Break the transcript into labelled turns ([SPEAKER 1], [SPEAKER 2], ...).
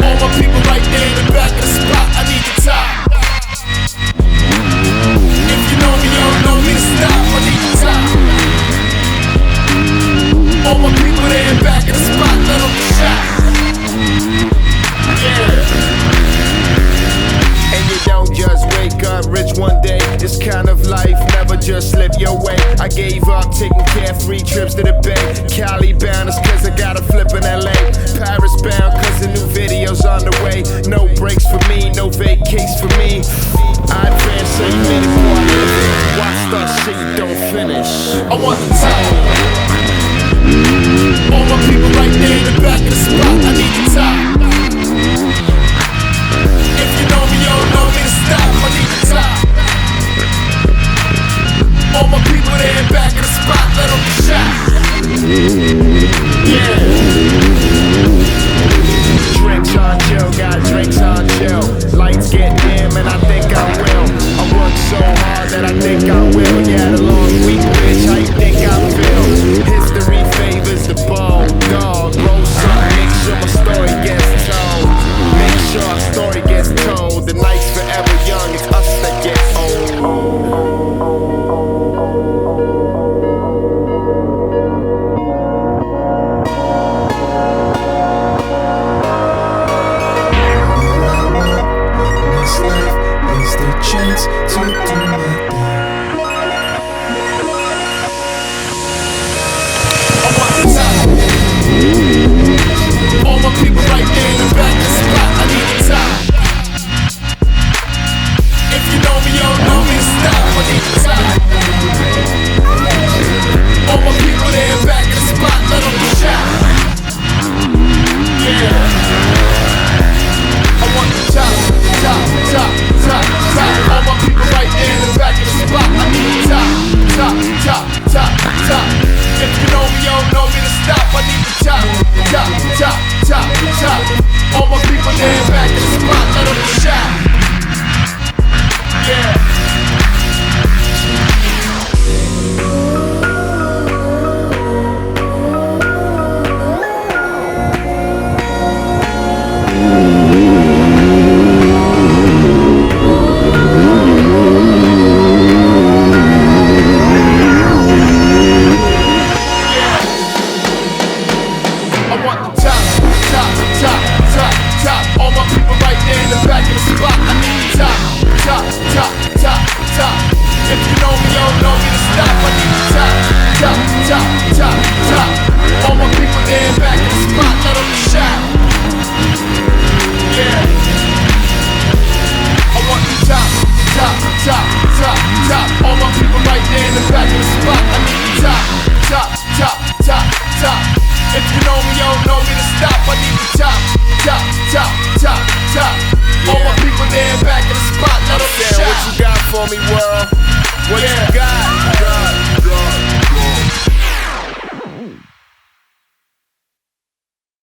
[SPEAKER 1] All my people right there in the back of the spot, I need the top. If you know me, you don't know me to stop, I need the top. All my people there in the back of the spot, let them be shot. Yeah.
[SPEAKER 2] And you don't just wake up rich one day. This kind of life never just slip your way. I gave up taking carefree trips to the Bay. Cali bound is cause I got a flip in LA. Paris bound cause the new video's on the way. No breaks for me, no vacays for me. I advance so many before I live it. Watch that shit you don't finish.
[SPEAKER 1] I want the top. All my people right there in the back of the spot, I need the top. If you know me, you don't know me to stop, I need the top. All my people there in the back of the spot, let them be shot. Yeah.
[SPEAKER 2] Drinks on chill, got drinks on chill. Lights get dim and I think I will. I work so hard that I think I will. Yeah, the long week, bitch, how you think I feel? History favors the bold dog. Roll something, make sure my story gets told. Make sure our story gets told. The night's forever young, it's us that get old.
[SPEAKER 3] Chance to do my thing.
[SPEAKER 1] I want the top. All my people right there in the back of the spot, I need the top. If you know me, you don't know me to stop, I need the top. All my people there in the back of the spot, let them be shot. Yeah. I want the top, top, top, top, top. All my people right there in the back of the spot, I need the top, top, top, top, top. If you know me, you don't know me to stop, I need the top, top, top, top, top. All my people there in the back of the spot, let them be shot. Yeah. If you know me, you don't know me to stop, I need the top.